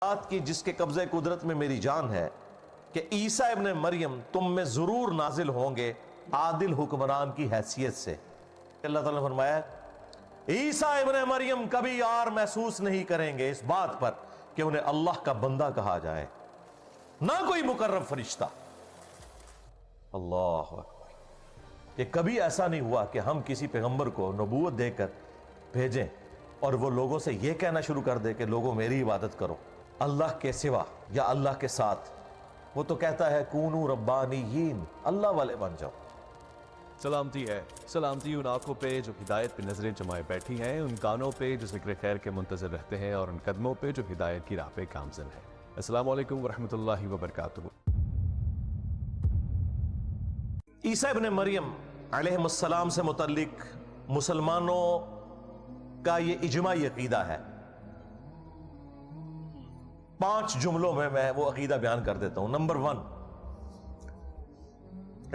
بات کی جس کے قبضے قدرت میں میری جان ہے کہ عیسیٰ ابن مریم تم میں ضرور نازل ہوں گے عادل حکمران کی حیثیت سے۔ اللہ تعالیٰ نے فرمایا عیسیٰ ابن مریم کبھی یار محسوس نہیں کریں گے اس بات پر کہ انہیں اللہ کا بندہ کہا جائے، نہ کوئی مقرب فرشتہ۔ اللہ اکبر، کہ کبھی ایسا نہیں ہوا کہ ہم کسی پیغمبر کو نبوت دے کر بھیجیں اور وہ لوگوں سے یہ کہنا شروع کر دے کہ لوگوں میری عبادت کرو اللہ کے سوا یا اللہ کے ساتھ۔ وہ تو کہتا ہے کونو ربانیین، اللہ والے بن جاؤ۔ سلامتی ہے، سلامتی ان آنکھوں پہ جو ہدایت پہ نظریں جمائے بیٹھی ہیں، ان کانوں پہ جو ذکر خیر کے منتظر رہتے ہیں، اور ان قدموں پہ جو ہدایت کی راہ پہ گامزن ہے۔ السلام علیکم ورحمۃ اللہ وبرکاتہ۔ عیسیٰ ابن مریم علیہ السلام سے متعلق مسلمانوں کا یہ اجماعی عقیدہ ہے۔ 5 جملوں میں وہ عقیدہ بیان کر دیتا ہوں۔ نمبر 1،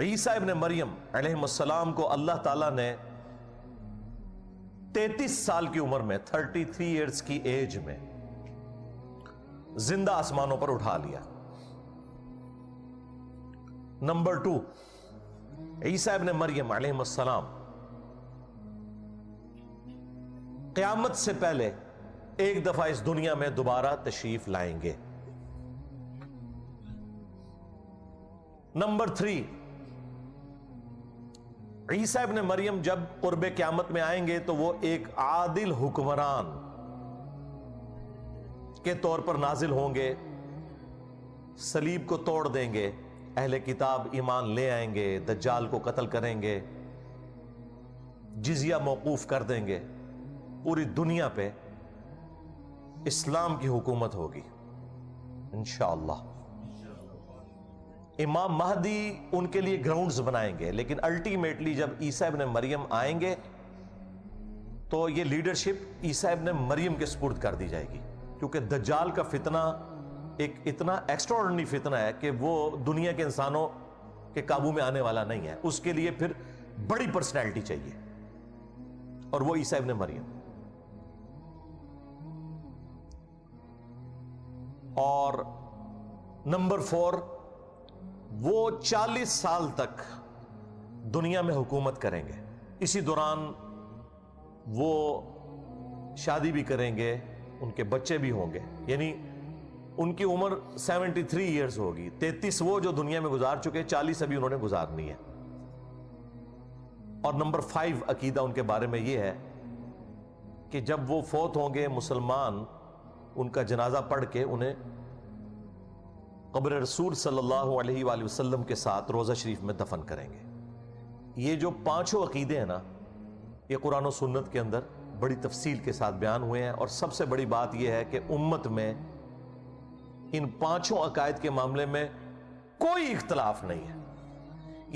عیسیٰ ابن مریم علیہ السلام کو اللہ تعالیٰ نے 33 سال کی عمر میں 33 ایئرز کی ایج میں زندہ آسمانوں پر اٹھا لیا۔ نمبر 2، عیسیٰ ابن مریم علیہ السلام قیامت سے پہلے ایک دفعہ اس دنیا میں دوبارہ تشریف لائیں گے۔ نمبر 3، عیسیٰ ابن مریم جب قرب قیامت میں آئیں گے تو وہ ایک عادل حکمران کے طور پر نازل ہوں گے، صلیب کو توڑ دیں گے، اہل کتاب ایمان لے آئیں گے، دجال کو قتل کریں گے، جزیہ موقوف کر دیں گے، پوری دنیا پہ اسلام کی حکومت ہوگی انشاءاللہ۔ امام مہدی ان کے لیے گراؤنڈز بنائیں گے، لیکن الٹیمیٹلی جب عیسیٰ ابن مریم آئیں گے تو یہ لیڈرشپ عیسیٰ ابن مریم کے سپرد کر دی جائے گی، کیونکہ دجال کا فتنہ ایک اتنا ایکسٹراڈنری فتنہ ہے کہ وہ دنیا کے انسانوں کے قابو میں آنے والا نہیں ہے، اس کے لیے پھر بڑی پرسنالٹی چاہیے، اور وہ عیسیٰ ابن مریم۔ اور نمبر 4، وہ 40 سال تک دنیا میں حکومت کریں گے، اسی دوران وہ شادی بھی کریں گے، ان کے بچے بھی ہوں گے، یعنی ان کی عمر 73 ایئرز ہوگی۔ 33 وہ جو دنیا میں گزار چکے، 40 ابھی انہوں نے گزارنی ہے۔ اور نمبر 5 عقیدہ ان کے بارے میں یہ ہے کہ جب وہ فوت ہوں گے مسلمان ان کا جنازہ پڑھ کے انہیں قبر رسول صلی اللہ علیہ وآلہ وسلم کے ساتھ روضہ شریف میں دفن کریں گے۔ یہ جو 5 عقیدے ہیں نا، یہ قرآن و سنت کے اندر بڑی تفصیل کے ساتھ بیان ہوئے ہیں، اور سب سے بڑی بات یہ ہے کہ امت میں ان 5 عقائد کے معاملے میں کوئی اختلاف نہیں ہے۔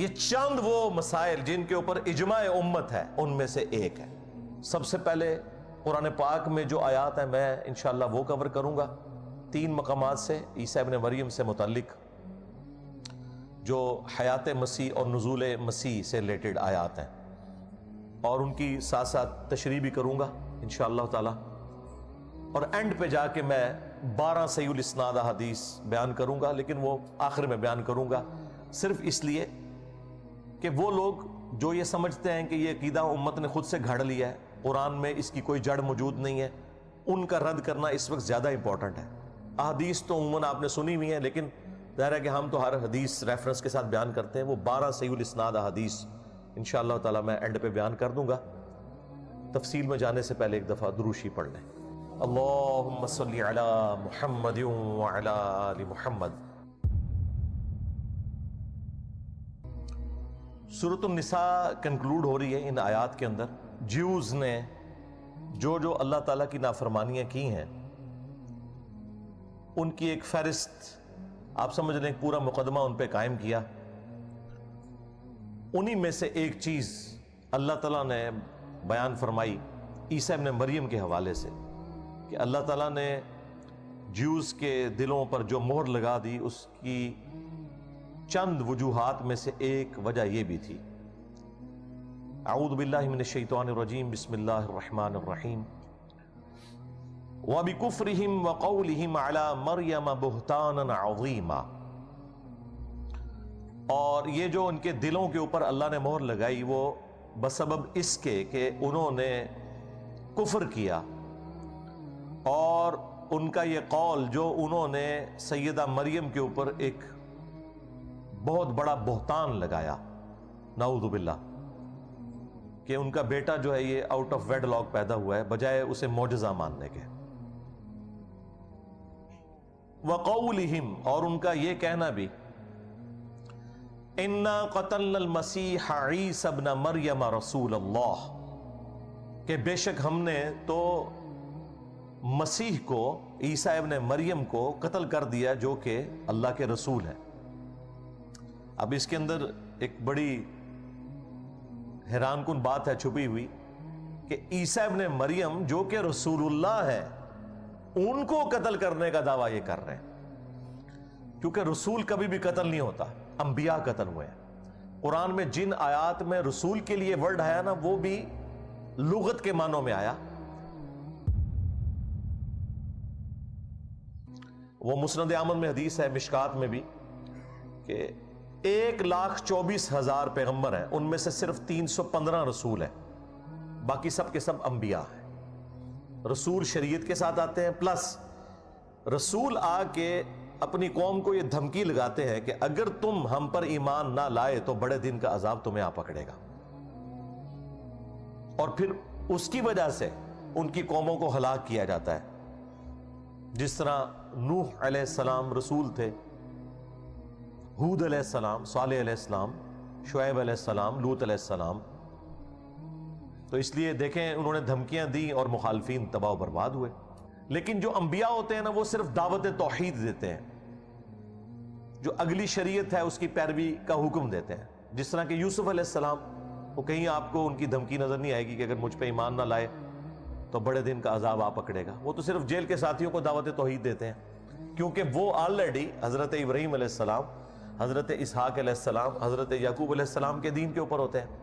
یہ چند وہ مسائل جن کے اوپر اجماع امت ہے ان میں سے ایک ہے۔ سب سے پہلے قرآن پاک میں جو آیات ہیں میں انشاءاللہ وہ کور کروں گا 3 مقامات سے، عیسیٰ ابن مریم سے متعلق جو حیات مسیح اور نزول مسیح سے ریلیٹڈ آیات ہیں، اور ان کی ساتھ ساتھ تشریح بھی کروں گا انشاءاللہ تعالی، اور اینڈ پہ جا کے میں 12 صحیح الاسناد احادیث بیان کروں گا، لیکن وہ آخر میں بیان کروں گا صرف اس لیے کہ وہ لوگ جو یہ سمجھتے ہیں کہ یہ عقیدہ امت نے خود سے گھڑ لیا ہے، قرآن میں اس کی کوئی جڑ موجود نہیں ہے، ان کا رد کرنا اس وقت زیادہ امپورٹنٹ ہے۔ احادیث تو عموماً آپ نے سنی ہوئی ہیں، لیکن ظاہر ہے کہ ہم تو ہر حدیث ریفرنس کے ساتھ بیان کرتے ہیں۔ وہ 12 صحیح الاسناد احادیث انشاءاللہ تعالی میں اینڈ پہ بیان کر دوں گا۔ تفصیل میں جانے سے پہلے ایک دفعہ دروشی پڑھ لیں۔ اللہم صلی علی محمد وعلی آل محمد۔ سورۃ النساء کنکلوڈ ہو رہی ہے ان آیات کے اندر۔ جیوز نے جو اللہ تعالیٰ کی نافرمانیاں کی ہیں ان کی ایک فہرست آپ سمجھ لیں، پورا مقدمہ ان پہ قائم کیا۔ انہی میں سے ایک چیز اللہ تعالیٰ نے بیان فرمائی عیسیٰ ابن مریم کے حوالے سے، کہ اللہ تعالیٰ نے جیوز کے دلوں پر جو مہر لگا دی اس کی چند وجوہات میں سے ایک وجہ یہ بھی تھی۔ اعوذ باللہ من الشیطان الرجیم، بسم اللہ الرحمن الرحیم۔ وَبِكُفْرِهِمْ وَقَوْلِهِمْ عَلَى مَرْيَمَ بُهْتَانًا عَظِيمًا، اور یہ جو ان کے دلوں کے اوپر اللہ نے مہر لگائی وہ بسبب اس کے کہ انہوں نے کفر کیا، اور ان کا یہ قول جو انہوں نے سیدہ مریم کے اوپر ایک بہت بڑا بہتان لگایا، نعوذ باللہ، کہ ان کا بیٹا جو ہے یہ آؤٹ آف ویڈ لاک پیدا ہوا ہے، بجائے اسے معجزہ ماننے کے۔ وَقَوْلِهِمْ، اور ان کا یہ کہنا بھی، اِنَّا قَتَلْنَا الْمَسِيحَ عِيسَى ابْنَ مَرْيَمَ رَسُولَ اللَّهِ، کہ بے شک ہم نے تو مسیح کو، عیسیٰ ابن مریم کو قتل کر دیا جو کہ اللہ کے رسول ہے۔ اب اس کے اندر ایک بڑی حیران کن بات ہے چھپی ہوئی کہ عیسیٰ ابن مریم جو کہ رسول اللہ ہے ان کو قتل کرنے کا دعویٰ یہ کر رہے ہیں، کیونکہ رسول کبھی بھی قتل نہیں ہوتا، انبیاء قتل ہوئے ہیں۔ قرآن میں جن آیات میں رسول کے لیے ورڈ آیا نا وہ بھی لغت کے معنوں میں آیا۔ وہ مسند احمد میں حدیث ہے، مشکات میں بھی، کہ 1,24,000 پیغمبر ہیں، ان میں سے صرف 315 رسول ہیں، باقی سب کے سب انبیاء ہیں۔ رسول شریعت کے ساتھ آتے ہیں، پلس رسول آ کے اپنی قوم کو یہ دھمکی لگاتے ہیں کہ اگر تم ہم پر ایمان نہ لائے تو بڑے دن کا عذاب تمہیں آ پکڑے گا، اور پھر اس کی وجہ سے ان کی قوموں کو ہلاک کیا جاتا ہے۔ جس طرح نوح علیہ السلام رسول تھے، ہود علیہ السلام، صالح علیہ السلام، شعیب علیہ السلام، لوط علیہ السلام، تو اس لیے دیکھیں انہوں نے دھمکیاں دی اور مخالفین تباہ و برباد ہوئے۔ لیکن جو انبیاء ہوتے ہیں نا وہ صرف دعوت توحید دیتے ہیں، جو اگلی شریعت ہے اس کی پیروی کا حکم دیتے ہیں۔ جس طرح کہ یوسف علیہ السلام، وہ کہیں آپ کو ان کی دھمکی نظر نہیں آئے گی کہ اگر مجھ پہ ایمان نہ لائے تو بڑے دن کا عذاب آ پکڑے گا۔ وہ تو صرف جیل کے ساتھیوں کو دعوت توحید دیتے ہیں، کیونکہ وہ آلریڈی حضرت ابراہیم علیہ السلام، حضرت اسحاق علیہ السلام، حضرت یعقوب علیہ السلام کے دین کے اوپر ہوتے ہیں۔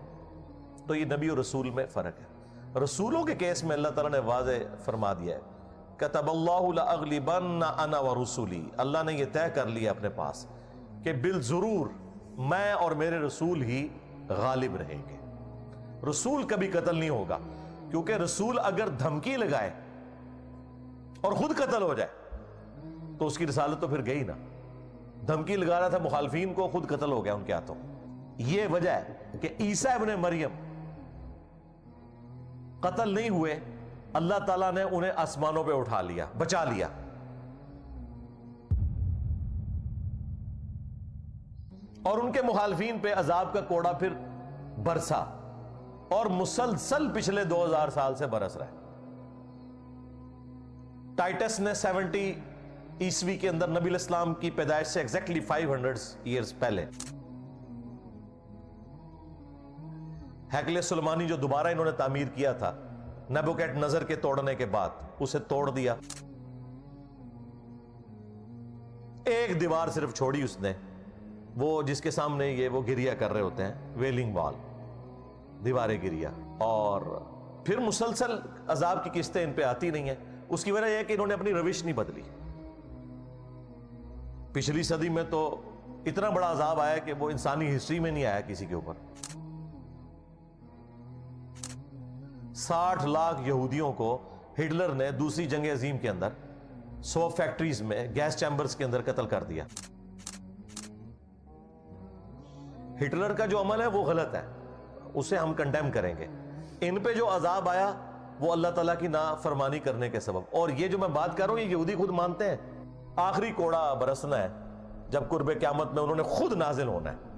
تو یہ نبی اور رسول میں فرق ہے۔ رسولوں کے کیس میں اللہ تعالیٰ نے واضح فرما دیا ہے، کتب اللہ لأغلبن انا ورسولی، اللہ نے یہ طے کر لیا اپنے پاس کہ بالضرور میں اور میرے رسول ہی غالب رہیں گے۔ رسول کبھی قتل نہیں ہوگا، کیونکہ رسول اگر دھمکی لگائے اور خود قتل ہو جائے تو اس کی رسالت تو پھر گئی نا۔ دھمکی لگا رہا تھا مخالفین کو، خود قتل ہو گیا ان کے ہاتھوں۔ یہ وجہ ہے کہ عیسیٰ ابن مریم قتل نہیں ہوئے، اللہ تعالیٰ نے انہیں آسمانوں پہ اٹھا لیا، بچا لیا۔ اور ان کے مخالفین پہ عذاب کا کوڑا پھر برسا، اور مسلسل پچھلے 2000 سال سے برس رہا ہے۔ ٹائٹس نے 70 عیسوی کے اندر نبی الاسلام کی پیدائش سے ایگزیکٹلی 500 ایئرز پہلے ہیکل سلیمانی جو دوبارہ انہوں نے تعمیر کیا تھا نیبوکیڈ نظر کے توڑنے کے بعد، اسے توڑ دیا۔ ایک دیوار صرف چھوڑی اس نے، وہ جس کے سامنے یہ وہ گریا کر رہے ہوتے ہیں، ویلنگ وال، دیواریں گریا، اور پھر مسلسل عذاب کی قسطیں ان پہ آتی نہیں ہیں۔ اس کی وجہ یہ ہے کہ انہوں نے اپنی روش نہیں بدلی۔ پچھلی صدی میں تو اتنا بڑا عذاب آیا کہ وہ انسانی ہسٹری میں نہیں آیا کسی کے اوپر۔ 60 لاکھ یہودیوں کو ہٹلر نے دوسری جنگ عظیم کے اندر 100 فیکٹریز میں گیس چیمبرز کے اندر قتل کر دیا۔ ہٹلر کا جو عمل ہے وہ غلط ہے، اسے ہم کنڈیم کریں گے۔ ان پہ جو عذاب آیا وہ اللہ تعالیٰ کی نافرمانی کرنے کے سبب۔ اور یہ جو میں بات کر رہا ہوں یہ یہودی خود مانتے ہیں، آخری کوڑا برسنا ہے جب قرب قیامت میں انہوں نے خود نازل ہونا ہے،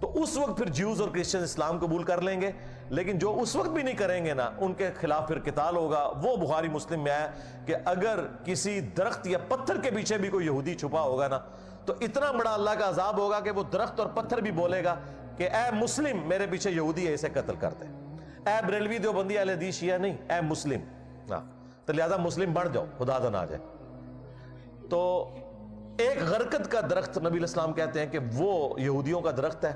تو اس وقت پھر جیوز اور کرسچن اسلام قبول کر لیں گے۔ لیکن جو اس وقت بھی نہیں کریں گے نا، ان کے خلاف پھر قتال ہوگا۔ وہ بخاری مسلم میں آیا کہ اگر کسی درخت یا پتھر کے پیچھے بھی کوئی یہودی چھپا ہوگا نا، تو اتنا بڑا اللہ کا عذاب ہوگا کہ وہ درخت اور پتھر بھی بولے گا کہ اے مسلم، میرے پیچھے یہودی ہے، اسے قتل کر دے۔ اے بریلوی دیوبندی اہل حدیث شیعہ نہیں، اے مسلم، تو لہذا مسلم بڑھ جاؤ، خدا نہ آ جائے۔ تو ایک غرقد کا درخت نبی الاسلام کہتے ہیں کہ وہ یہودیوں کا درخت ہے،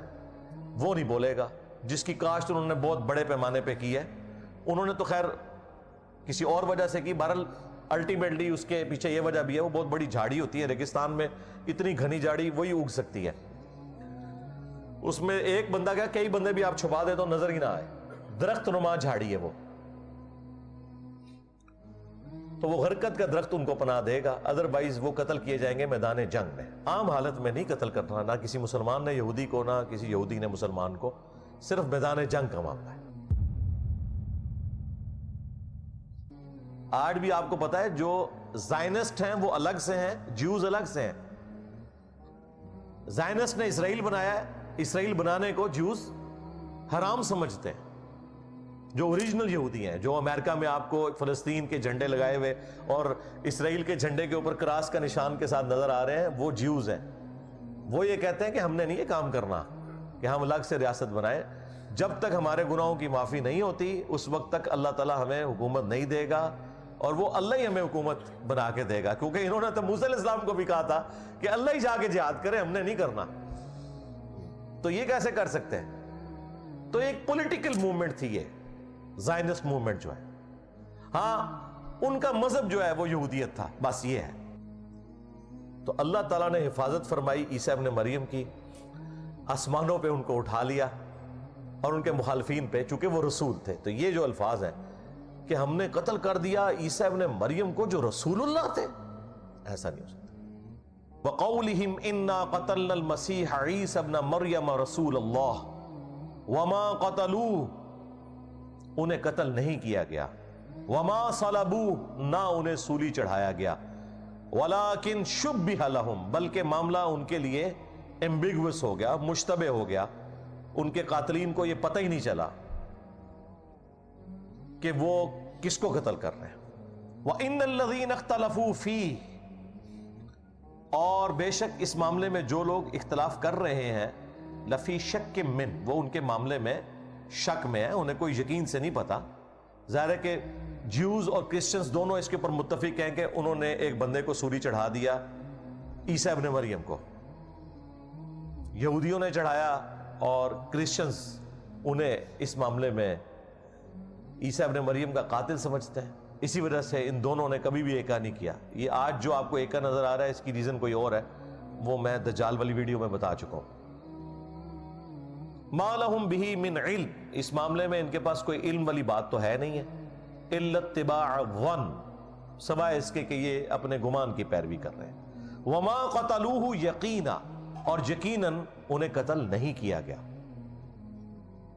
وہ نہیں بولے گا، جس کی کاشت انہوں نے بہت بڑے پیمانے پہ کی ہے۔ انہوں نے تو خیر کسی اور وجہ سے کی، بہرحال الٹیمیٹلی اس کے پیچھے یہ وجہ بھی ہے، وہ بہت بڑی جھاڑی ہوتی ہے ریگستان میں، اتنی گھنی جھاڑی وہی اگ سکتی ہے، اس میں ایک بندہ کیا کئی بندے بھی آپ چھپا دے تو نظر ہی نہ آئے، درخت نما جھاڑی ہے وہ، تو وہ غرقت کا درخت ان کو پناہ دے گا، ادروائز وہ قتل کیے جائیں گے میدان جنگ میں۔ عام حالت میں نہیں قتل کرنا، نہ کسی مسلمان نے یہودی کو، نہ کسی یہودی نے مسلمان کو، صرف میدان جنگ کا معاملہ ہے۔ آج بھی آپ کو پتا ہے جو زائنسٹ ہیں وہ الگ سے ہیں، جیوز الگ سے ہیں۔ زائنسٹ نے اسرائیل بنایا ہے، اسرائیل بنانے کو جیوز حرام سمجھتے ہیں۔ جو اوریجنل یہودی ہیں، جو امریکہ میں آپ کو فلسطین کے جھنڈے لگائے ہوئے اور اسرائیل کے جھنڈے کے اوپر کراس کا نشان کے ساتھ نظر آ رہے ہیں، وہ جیوز ہیں۔ وہ یہ کہتے ہیں کہ ہم نے نہیں یہ کام کرنا کہ ہم الگ سے ریاست بنائیں، جب تک ہمارے گناہوں کی معافی نہیں ہوتی اس وقت تک اللہ تعالیٰ ہمیں حکومت نہیں دے گا، اور وہ اللہ ہی ہمیں حکومت بنا کے دے گا، کیونکہ انہوں نے تو موسیٰ علیہ السلام کو بھی کہا تھا کہ اللہ ہی جا کے جہاد کرے، ہم نے نہیں کرنا۔ تو یہ کیسے کر سکتے ہیں؟ تو ایک پولیٹیکل موومنٹ تھی یہ زائنسٹ موومنٹ جو ہے۔ ہاں ان کا مذہب جو ہے وہ یہودیت تھا، بس یہ ہے۔ تو اللہ تعالیٰ نے حفاظت فرمائی عیسیٰ ابن مریم کی، آسمانوں پہ ان کو اٹھا لیا، اور ان کے مخالفین پہ، چونکہ وہ رسول تھے، تو یہ جو الفاظ ہیں کہ ہم نے قتل کر دیا عیسیٰ ابن مریم کو جو رسول اللہ تھے، ایسا نہیں ہو سکتا۔ وَقَوْلِهِمْ إِنَّا قَتَلْنَا الْمَسِيحَ عِيسَى ابْنَ مَرْيَمَ رَسُولَ اللَّهِ وَمَا قَتَلُوهُ، انہیں قتل نہیں کیا گیا، وَمَا صَلَبُوهُ، نہ انہیں سولی چڑھایا گیا، وَلَكِنْ شُبِّهَ لَهُمْ، بلکہ معاملہ ان کے لیے ایمبیگوس ہو گیا، مشتبہ ہو گیا، ان کے قاتلین کو یہ پتہ ہی نہیں چلا کہ وہ کس کو قتل کر رہے ہیں۔ وَإِنَّ الَّذِينَ اخْتَلَفُوا فِيهِ، اور بے شک اس معاملے میں جو لوگ اختلاف کر رہے ہیں، لفی شک من، وہ ان کے معاملے میں شک میں ہے، انہیں کوئی یقین سے نہیں پتا۔ ظاہر ہے کہ جیوز اور کرسچنز دونوں اس کے اوپر متفق ہیں کہ انہوں نے ایک بندے کو سولی چڑھا دیا، عیسیٰ ابن مریم کو، یہودیوں نے چڑھایا اور کرسچنز انہیں اس معاملے میں عیسیٰ ابن مریم کا قاتل سمجھتے ہیں۔ اسی وجہ سے ان دونوں نے کبھی بھی ایکا نہیں کیا۔ یہ آج جو آپ کو ایکا نظر آ رہا ہے اس کی ریزن کوئی اور ہے، وہ میں دجال والی ویڈیو میں بتا چکا ہوں۔ ما لہم بہ من علم، اس معاملے میں ان کے پاس کوئی علم والی بات تو ہے نہیں ہے، الا اتباع الظن، سوائے اس کے کہ یہ اپنے گمان کی پیروی کر رہے ہیں۔ وما قتلوہ یقینا، اور یقیناً انہیں قتل نہیں کیا گیا۔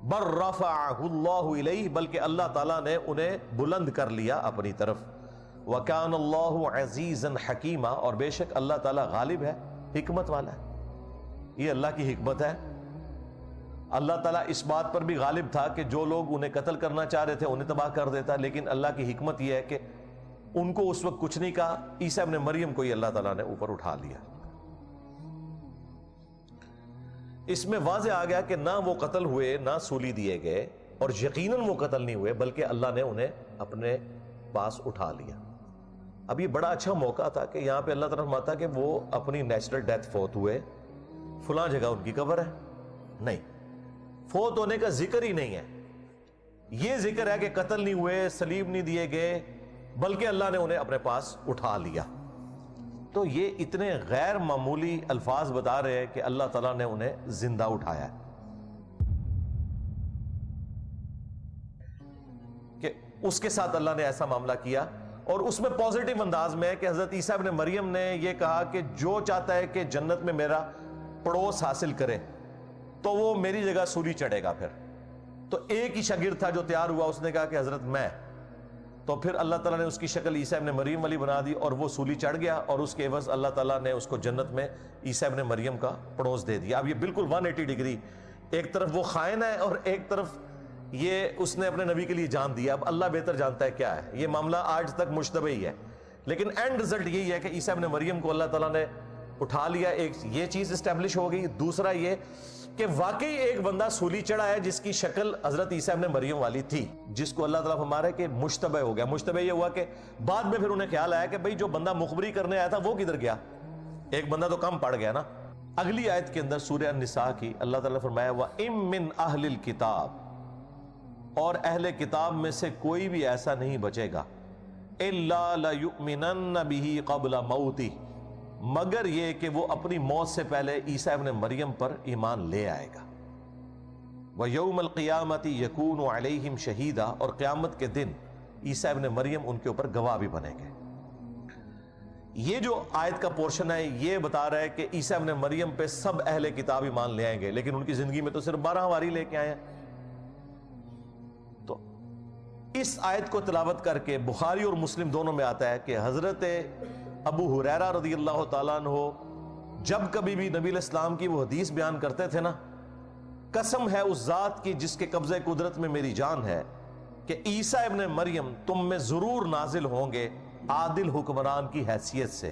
بل رفعہ اللہ الیہ، بلکہ اللہ تعالیٰ نے انہیں بلند کر لیا اپنی طرف۔ وکان اللہ عزیزا حکیما، اور بے شک اللہ تعالیٰ غالب ہے، حکمت والا ہے۔ یہ اللہ کی حکمت ہے۔ اللہ تعالیٰ اس بات پر بھی غالب تھا کہ جو لوگ انہیں قتل کرنا چاہ رہے تھے انہیں تباہ کر دیتا، لیکن اللہ کی حکمت یہ ہے کہ ان کو اس وقت کچھ نہیں کہا، عیسیٰ ابن مریم کو ہی اللہ تعالیٰ نے اوپر اٹھا لیا۔ اس میں واضح آ گیا کہ نہ وہ قتل ہوئے، نہ سولی دیے گئے، اور یقیناً وہ قتل نہیں ہوئے، بلکہ اللہ نے انہیں اپنے پاس اٹھا لیا۔ اب یہ بڑا اچھا موقع تھا کہ یہاں پہ اللہ تعالیٰ فرماتا کہ وہ اپنی نیچرل ڈیتھ فوت ہوئے، فلاں جگہ ان کی قبر ہے، نہیں، فوت ہونے کا ذکر ہی نہیں ہے۔ یہ ذکر ہے کہ قتل نہیں ہوئے، سلیب نہیں دیے گئے، بلکہ اللہ نے انہیں اپنے پاس اٹھا لیا۔ تو یہ اتنے غیر معمولی الفاظ بتا رہے ہیں کہ اللہ تعالیٰ نے انہیں زندہ اٹھایا ہے، کہ اس کے ساتھ اللہ نے ایسا معاملہ کیا، اور اس میں پازیٹیو انداز میں ہے کہ حضرت عیسیٰ ابن مریم نے یہ کہا کہ جو چاہتا ہے کہ جنت میں میرا پڑوس حاصل کرے تو وہ میری جگہ سولی چڑھے گا۔ پھر تو ایک ہی شاگرد تھا جو تیار ہوا، اس نے کہا کہ حضرت میں، تو پھر اللہ تعالیٰ نے اس کی شکل عیسیٰ ابن مریم والی بنا دی، اور وہ سولی چڑھ گیا، اور اس کے عوض اللہ تعالیٰ نے اس کو جنت میں عیسیٰ ابن مریم کا پڑوس دے دیا۔ اب یہ بالکل 180 ڈگری، ایک طرف وہ خائن ہے اور ایک طرف یہ اس نے اپنے نبی کے لیے جان دیا۔ اب اللہ بہتر جانتا ہے کیا ہے، یہ معاملہ آج تک مشتبہ ہی ہے، لیکن اینڈ رزلٹ یہی ہے کہ عیسیٰ ابن مریم کو اللہ تعالیٰ نے اٹھا لیا۔ ایک یہ چیز اسٹیبلش ہو گئی، دوسرا یہ کہ واقعی ایک بندہ سولی چڑھا ہے جس کی شکل حضرت عیسیٰ ابن مریم والی تھی، جس کو اللہ تعالیٰ ہمارے کہ مشتبہ ہو گیا۔ مشتبہ یہ ہوا کہ بعد میں پھر انہیں خیال آیا کہ بھئی جو بندہ مخبری کرنے آیا تھا وہ کدھر گیا، ایک بندہ تو کم پڑ گیا نا۔ اگلی آیت کے اندر سورہ النساء کی اللہ تعالیٰ نے فرمایا وَإِن مِّنْ أَهْلِ الْكِتَابِ، اور اہل کتاب میں سے کوئی بھی ایسا نہیں بچے گا الا لیؤمنن بہ قبل موتہ، مگر یہ کہ وہ اپنی موت سے پہلے عیسیٰ ابن مریم پر ایمان لے آئے گا۔ وَيَوْمَ الْقِيَامَةِ يَكُونُ عَلَيْهِمْ شَهِيدًا، اور قیامت کے دن عیسیٰ ابن مریم ان کے اوپر گواہ بھی بنیں گے۔ یہ جو آیت کا پورشن ہے یہ بتا رہا ہے کہ عیسیٰ ابن مریم پہ سب اہل کتاب ایمان لے آئیں گے، لیکن ان کی زندگی میں تو صرف 12 واری لے کے آئے ہیں۔ تو اس آیت کو تلاوت کر کے بخاری اور مسلم دونوں میں آتا ہے کہ حضرت ابو ہریرہ رضی اللہ تعالیٰ عنہ جب کبھی بھی نبی علیہ السلام کی وہ حدیث بیان کرتے تھے نا، قسم ہے اس ذات کی جس کے قبضہ قدرت میں میری جان ہے کہ عیسیٰ ابن مریم تم میں ضرور نازل ہوں گے عادل حکمران کی حیثیت سے،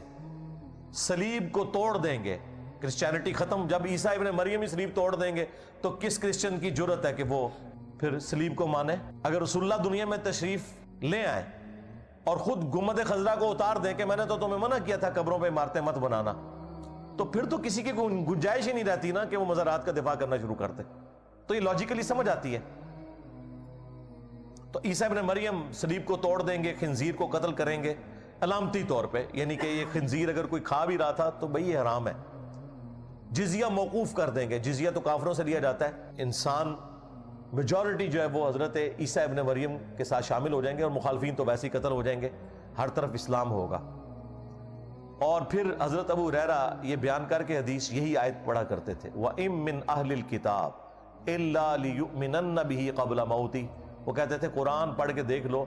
صلیب کو توڑ دیں گے، کرسچینٹی ختم۔ جب عیسیٰ ابن مریم ہی صلیب توڑ دیں گے تو کس کرسچن کی جرت ہے کہ وہ پھر صلیب کو مانے؟ اگر رسول اللہ دنیا میں تشریف لے آئیں اور خود گنبد خضرا کو اتار دیں کہ میں نے تو تمہیں منع کیا تھا قبروں پہ عمارتیں مت بنانا، تو پھر تو کسی کی گنجائش ہی نہیں رہتی نا کہ وہ مزارات کا دفاع کرنا شروع کرتے۔ تو یہ لاجیکلی سمجھ آتی ہے۔ تو عیسیٰ ابن مریم صلیب کو توڑ دیں گے، خنزیر کو قتل کریں گے علامتی طور پہ، یعنی کہ یہ خنزیر اگر کوئی کھا بھی رہا تھا تو بھئی یہ حرام ہے۔ جزیہ موقوف کر دیں گے، جزیہ تو کافروں سے لیا جاتا ہے۔ انسان میجورٹی جو ہے وہ حضرت عیسیٰ ابن مریم کے ساتھ شامل ہو جائیں گے، اور مخالفین تو ویسے ہی قتل ہو جائیں گے، ہر طرف اسلام ہوگا۔ اور پھر حضرت ابو ہریرہ یہ بیان کر کے حدیث یہی آیت پڑھا کرتے تھے، وَإِن مِّنْ أَهْلِ الْكِتَابِ إِلَّا لِيُؤْمِنَنَّ بِهِ قَبْلَ مَوْتِهِ، وہ کہتے تھے قرآن پڑھ کے دیکھ لو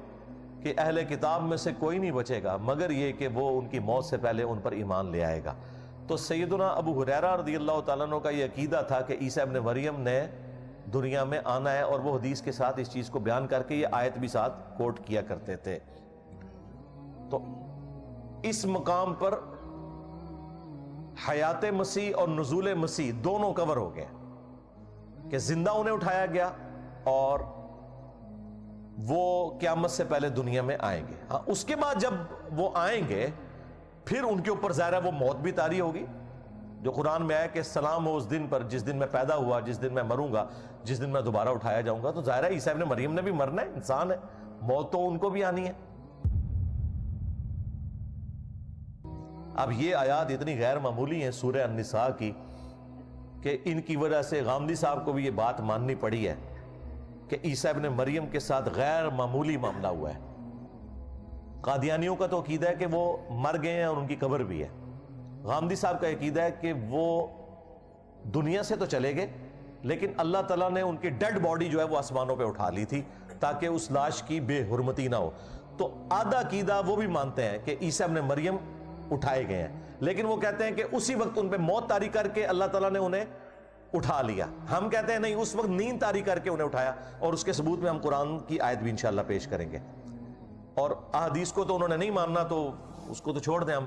کہ اہل کتاب میں سے کوئی نہیں بچے گا مگر یہ کہ وہ ان کی موت سے پہلے ان پر ایمان لے آئے گا۔ تو سیدنا ابو ہریرہ رضی اللہ تعالیٰ عنہ کا یہ عقیدہ تھا کہ عیسیٰ ابن مریم نے دنیا میں آنا ہے، اور وہ حدیث کے ساتھ اس چیز کو بیان کر کے یہ آیت بھی ساتھ کوٹ کیا کرتے تھے۔ تو اس مقام پر حیات مسیح اور نزول مسیح دونوں کور ہو گئے کہ زندہ انہیں اٹھایا گیا اور وہ قیامت سے پہلے دنیا میں آئیں گے۔ ہاں، اس کے بعد جب وہ آئیں گے پھر ان کے اوپر ظاہر ہے وہ موت بھی طاری ہوگی، جو قرآن میں ہے کہ سلام ہو اس دن پر جس دن میں پیدا ہوا، جس دن میں مروں گا، جس دن میں دوبارہ اٹھایا جاؤں گا۔ تو ظاہر ہے عیسیٰ ابن مریم نے بھی مرنا ہے، انسان ہے، موت تو ان کو بھی آنی ہے۔ اب یہ آیات اتنی غیر معمولی ہیں سورہ النساء کی کہ ان کی وجہ سے غامدی صاحب کو بھی یہ بات ماننی پڑی ہے کہ عیسیٰ ابن مریم کے ساتھ غیر معمولی معاملہ ہوا ہے۔ قادیانیوں کا تو عقیدہ ہے کہ وہ مر گئے ہیں اور ان کی قبر بھی ہے۔ غامدی صاحب کا عقیدہ ہے کہ وہ دنیا سے تو چلے گئے لیکن اللہ تعالیٰ نے ان کی ڈیڈ باڈی جو ہے وہ آسمانوں پہ اٹھا لی تھی تاکہ اس لاش کی بے حرمتی نہ ہو۔ تو آدھا عقیدہ وہ بھی مانتے ہیں کہ عیسیٰ ابن مریم اٹھائے گئے ہیں، لیکن وہ کہتے ہیں کہ اسی وقت ان پہ موت طاری کر کے اللہ تعالیٰ نے انہیں اٹھا لیا۔ ہم کہتے ہیں نہیں، اس وقت نیند طاری کر کے انہیں اٹھایا، اور اس کے ثبوت میں ہم قرآن کی آیت بھی انشاءاللہ پیش کریں گے۔ اور احادیث کو تو انہوں نے نہیں ماننا تو اس کو تو چھوڑ دیں، ہم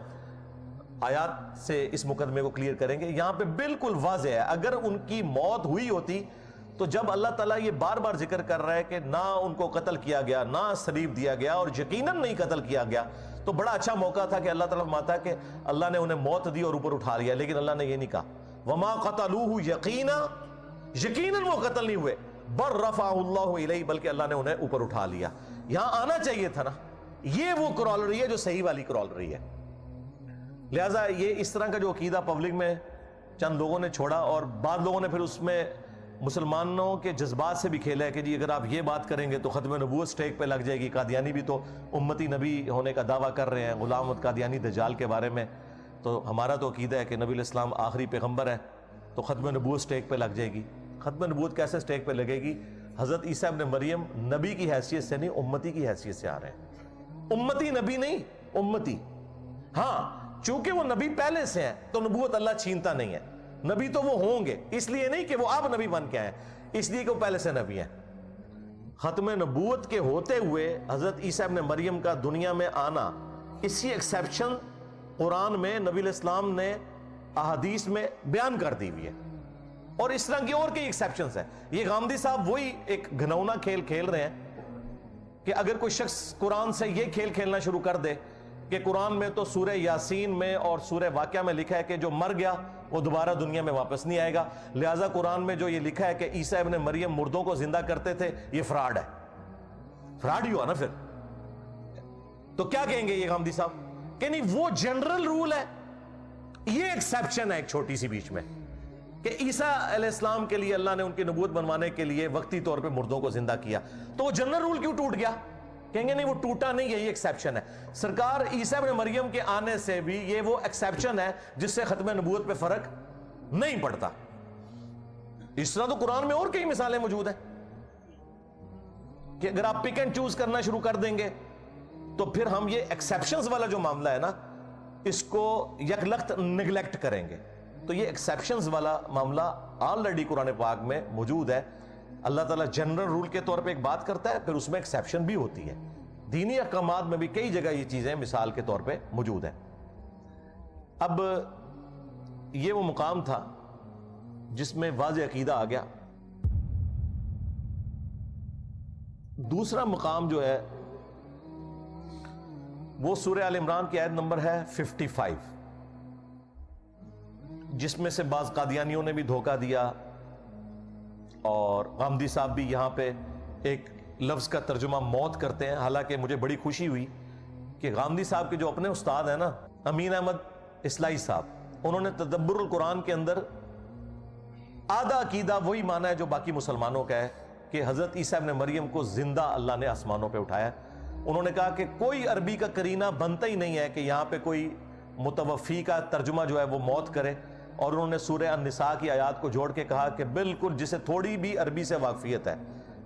آیات سے اس مقدمے کو کلیئر کریں گے۔ یہاں پہ بالکل واضح ہے، اگر ان کی موت ہوئی ہوتی تو جب اللہ تعالیٰ یہ بار بار ذکر کر رہا ہے کہ نہ ان کو قتل کیا گیا، نہ صلیب دیا گیا، اور یقیناً نہیں قتل کیا گیا، تو بڑا اچھا موقع تھا کہ اللہ تعالیٰ فرماتا ہے کہ اللہ نے انہیں موت دی اور اوپر اٹھا لیا، لیکن اللہ نے یہ نہیں کہا وَمَا قَتَلُوهُ يَقِينًا، یقیناً وہ قتل نہیں ہوئے، بَلْ رَفَعَهُ اللَّهُ إِلَيْهِ، بلکہ اللہ نے انہیں اوپر اٹھا لیا۔ یہاں آنا چاہیے تھا نا، یہ وہ کرالری ہے جو صحیح والی کرالری ہے۔ لہٰذا یہ اس طرح کا جو عقیدہ پبلک میں چند لوگوں نے چھوڑا، اور بعض لوگوں نے پھر اس میں مسلمانوں کے جذبات سے بھی کھیلا ہے کہ جی اگر آپ یہ بات کریں گے تو ختم نبوت سٹیک پہ لگ جائے گی۔ قادیانی بھی تو امتی نبی ہونے کا دعویٰ کر رہے ہیں، غلام احمد قادیانی دجال کے بارے میں، تو ہمارا تو عقیدہ ہے کہ نبی علیہ السلام آخری پیغمبر ہے، تو ختم نبوت سٹیک پہ لگ جائے گی۔ ختم نبوت کیسے سٹیک پہ لگے گی؟ حضرت عیسیٰ ابن مریم نبی کی حیثیت سے نہیں، امتی کی حیثیت سے آ رہے ہیں۔ امتی نبی نہیں، امتی۔ ہاں، چونکہ وہ نبی پہلے سے ہیں تو نبوت اللہ چھینتا نہیں ہے، نبی تو وہ ہوں گے، اس لیے نہیں کہ وہ اب نبی بن کے آئے، اس لیے کہ وہ پہلے سے نبی ہیں۔ ختم نبوت کے ہوتے ہوئے حضرت عیسیٰ ابن مریم کا دنیا میں آنا، اسی ایکسیپشن قرآن میں نبی علیہ السلام نے احادیث میں بیان کر دی ہوئی ہے، اور اس طرح کی اور کئی ایکسیپشنز ہیں۔ یہ غامدی صاحب وہی ایک گھنونا کھیل کھیل رہے ہیں کہ اگر کوئی شخص قرآن سے یہ کھیل کھیلنا شروع کر دے کہ قرآن میں تو سورہ یاسین میں اور سورہ واقعہ میں لکھا ہے کہ جو مر گیا وہ دوبارہ دنیا میں واپس نہیں آئے گا، لہٰذا قرآن میں جو یہ لکھا ہے کہ عیسیٰ ابن مریم مردوں کو زندہ کرتے تھے، یہ فراڈ ہے۔ فراڈ ہی ہوا نا پھر۔ تو کیا کہیں گے یہ غامدی صاحب کہ نہیں وہ جنرل رول ہے, یہ ایکسیپشن ہے ایک چھوٹی سی بیچ میں کہ عیسیٰ علیہ السلام کے لیے اللہ نے ان کی نبوت بنوانے کے لیے وقتی طور پہ مردوں کو زندہ کیا, تو وہ جنرل رول کیوں ٹوٹ گیا؟ کہیں گے نہیں وہ ٹوٹا نہیں ہے, یہ ایکسیپشن ہے. سرکار عیسیٰ ابن مریم کے آنے سے بھی یہ وہ ایکسیپشن ہے جس سے ختم نبوت پہ فرق نہیں پڑتا. اس طرح تو قرآن میں اور کئی مثالیں موجود ہیں کہ اگر آپ پک اینڈ چوز کرنا شروع کر دیں گے تو پھر ہم یہ ایکسیپشنز والا جو معاملہ ہے نا اس کو یکلخت نگلیکٹ کریں گے. تو یہ ایکسیپشنز والا معاملہ آلریڈی قرآن پاک میں موجود ہے. اللہ تعالیٰ جنرل رول کے طور پہ ایک بات کرتا ہے, پھر اس میں ایکسیپشن بھی ہوتی ہے. دینی احکامات میں بھی کئی جگہ یہ چیزیں مثال کے طور پہ موجود ہیں. اب یہ وہ مقام تھا جس میں واضح عقیدہ آ گیا. دوسرا مقام جو ہے وہ سورہ آل عمران کی آیت نمبر ہے 55, جس میں سے بعض قادیانیوں نے بھی دھوکہ دیا اور غامدی صاحب بھی یہاں پہ ایک لفظ کا ترجمہ موت کرتے ہیں. حالانکہ مجھے بڑی خوشی ہوئی کہ غامدی صاحب کے جو اپنے استاد ہیں نا امین احمد اصلاحی صاحب, انہوں نے تدبر القرآن کے اندر آدھا عقیدہ وہی مانا ہے جو باقی مسلمانوں کا ہے کہ حضرت عیسیٰ ابن مریم کو زندہ اللہ نے آسمانوں پہ اٹھایا. انہوں نے کہا کہ کوئی عربی کا قرینہ بنتا ہی نہیں ہے کہ یہاں پہ کوئی متوفی کا ترجمہ جو ہے وہ موت کرے, اور انہوں نے سورہ النساء کی آیات کو جوڑ کے کہا کہ بالکل جسے تھوڑی بھی عربی سے واقفیت ہے,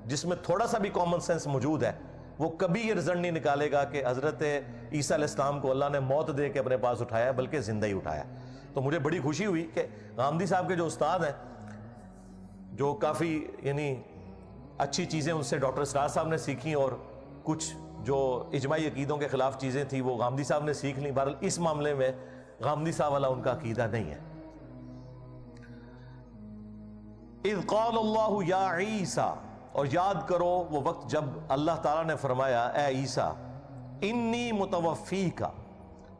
جس میں تھوڑا سا بھی کامن سینس موجود ہے, وہ کبھی یہ رزلٹ نہیں نکالے گا کہ حضرت عیسیٰ علیہ السلام کو اللہ نے موت دے کے اپنے پاس اٹھایا بلکہ زندہ ہی اٹھایا. تو مجھے بڑی خوشی ہوئی کہ غامدی صاحب کے جو استاد ہیں, جو کافی یعنی اچھی چیزیں ان سے ڈاکٹر اسرار صاحب نے سیکھی اور کچھ جو اجماعی عقیدوں کے خلاف چیزیں تھیں وہ غامدی صاحب نے سیکھ لیں. بہرحال اس معاملے میں غامدی صاحب والا ان کا عقیدہ نہیں ہے. اذ قال اللہ یا عیسیٰ, اور یاد کرو وہ وقت جب اللہ تعالیٰ نے فرمایا اے عیسیٰ انی متوفیکا,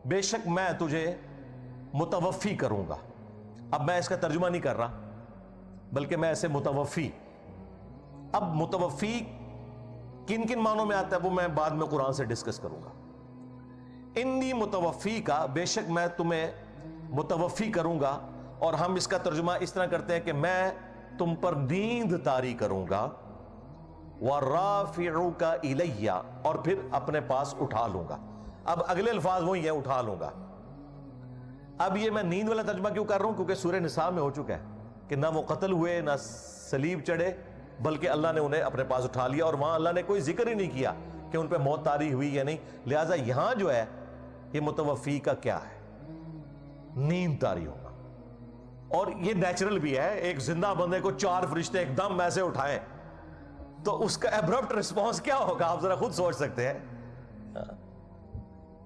بے شک میں تجھے متوفی کروں گا. اب میں اس کا ترجمہ نہیں کر رہا بلکہ میں اسے متوفی. اب متوفی کن کن معنوں میں آتا ہے وہ میں بعد میں قرآن سے ڈسکس کروں گا. انی متوفی کا, بے شک میں تمہیں متوفی کروں گا, اور ہم اس کا ترجمہ اس طرح کرتے ہیں کہ میں تم پر نیند طاری کروں گا, وَرَافِعُكَ إِلَيَّ, اور پھر اپنے پاس اٹھا لوں گا. اب اگلے الفاظ وہی ہیں, اٹھا لوں گا. اب یہ میں نیند والا ترجمہ کیوں کر رہا ہوں؟ کیونکہ سورہ نساء میں ہو چکا ہے کہ نہ وہ قتل ہوئے نہ صلیب چڑھے بلکہ اللہ نے انہیں اپنے پاس اٹھا لیا, اور وہاں اللہ نے کوئی ذکر ہی نہیں کیا کہ ان پہ موت طاری ہوئی یا نہیں. لہٰذا یہاں جو ہے یہ متوفی کا کیا ہے, نیند طاری ہوگا. اور یہ نیچرل بھی ہے, ایک زندہ بندے کو 4 فرشتے ایک دم ایسے اٹھائیں تو اس کا ایبرپٹ رسپانس کیا ہوگا, آپ ذرا خود سوچ سکتے ہیں.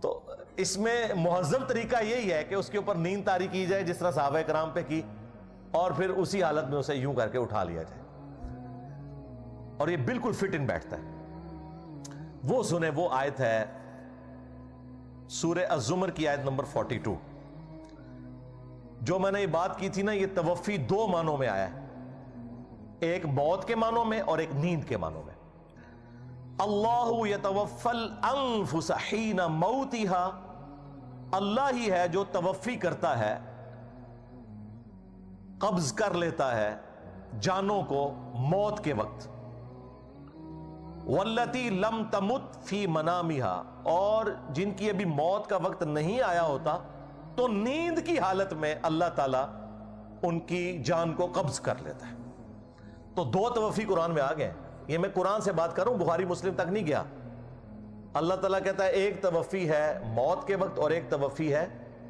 تو اس میں مہذب طریقہ یہی ہے کہ اس کے اوپر نیند طاری کی جائے جس طرح صحابہ کرام پہ کی, اور پھر اسی حالت میں اسے یوں کر کے اٹھا لیا جائے, اور یہ بالکل فٹ ان بیٹھتا ہے. وہ سنیں, وہ آیت ہے سورہ الزمر کی آیت نمبر 42. جو میں نے یہ بات کی تھی نا, یہ توفی 2 معنوں میں آیا ہے, ایک موت کے معنوں میں اور ایک نیند کے معنوں میں. اللہ یتوفی الانفس حین موتها, اللہ ہی ہے جو توفی کرتا ہے, قبض کر لیتا ہے جانوں کو موت کے وقت. والتی لم تمت فی منامها, اور جن کی ابھی موت کا وقت نہیں آیا ہوتا تو نیند کی حالت میں اللہ تعالیٰ ان کی جان کو قبض کر لیتا ہے. تو 2 توفی قرآن میں آ گئے. یہ میں قرآن سے بات کروں, بخاری مسلم تک نہیں گیا. اللہ تعالیٰ کہتا ہے ایک توفی ہے موت کے وقت اور ایک توفی ہے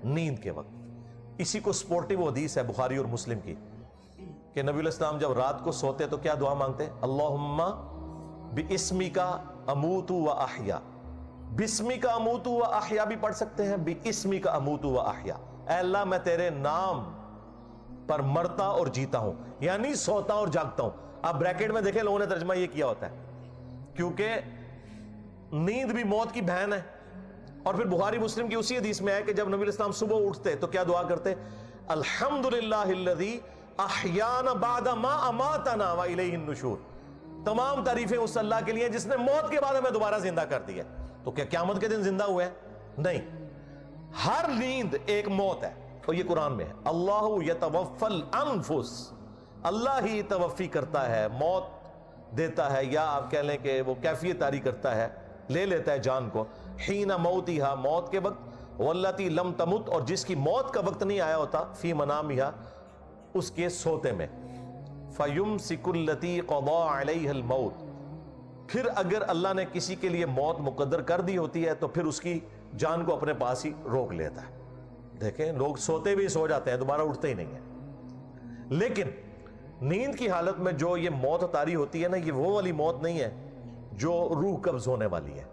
نیند کے وقت. اسی کو سپورٹیو حدیث ہے بخاری اور مسلم کی کہ نبی علیہ السلام جب رات کو سوتے تو کیا دعا مانگتے؟ اللہم بِاسْمِكَ اموت و احیا. بِاسْمِكَ اموت و احیا بھی پڑھ سکتے ہیں, بِاسْمِكَ اموت و احیا. اے اللہ میں تیرے نام پر مرتا اور جیتا ہوں, یعنی سوتا اور جاگتا ہوں. اب بریکٹ میں دیکھیں لوگوں نے ترجمہ یہ کیا ہوتا ہے کیونکہ نیند بھی موت کی بہن ہے. اور پھر بخاری مسلم کی اسی حدیث میں ہے کہ جب نبی علیہ السلام صبح اٹھتے تو کیا دعا کرتے؟ الحمدللہ الذی احیانا بعد ما اماتنا والیہ النشور. تمام تعریفیں اس اللہ کے لیے جس نے موت کے بعد ہمیں دوبارہ زندہ کر دیا. تو کیا قیامت کے دن زندہ ہوئے ہیں؟ نہیں. ہر نیند ایک موت ہے، اور یہ قرآن میں ہے. اللہ یتوفی الانفس، اللہ ہی توفی کرتا ہے، موت دیتا ہے، یا آپ کہہ لیں کہ وہ کیفیت طاری کرتا ہے، لے لیتا ہے جان کو. حین موتہا، موت کے وقت. واللتی لم تمت، اور جس کی موت کا وقت نہیں آیا ہوتا. فی منامہا، اس کے سوتے میں. فیمسک التی قضا علیہ الموت، پھر اگر اللہ نے کسی کے لیے موت مقدر کر دی ہوتی ہے تو پھر اس کی جان کو اپنے پاس ہی روک لیتا ہے. دیکھیں لوگ سوتے بھی سو جاتے ہیں، دوبارہ اٹھتے ہی نہیں ہیں. لیکن نیند کی حالت میں جو یہ موت طاری ہوتی ہے نا، یہ وہ والی موت نہیں ہے جو روح قبض ہونے والی ہے،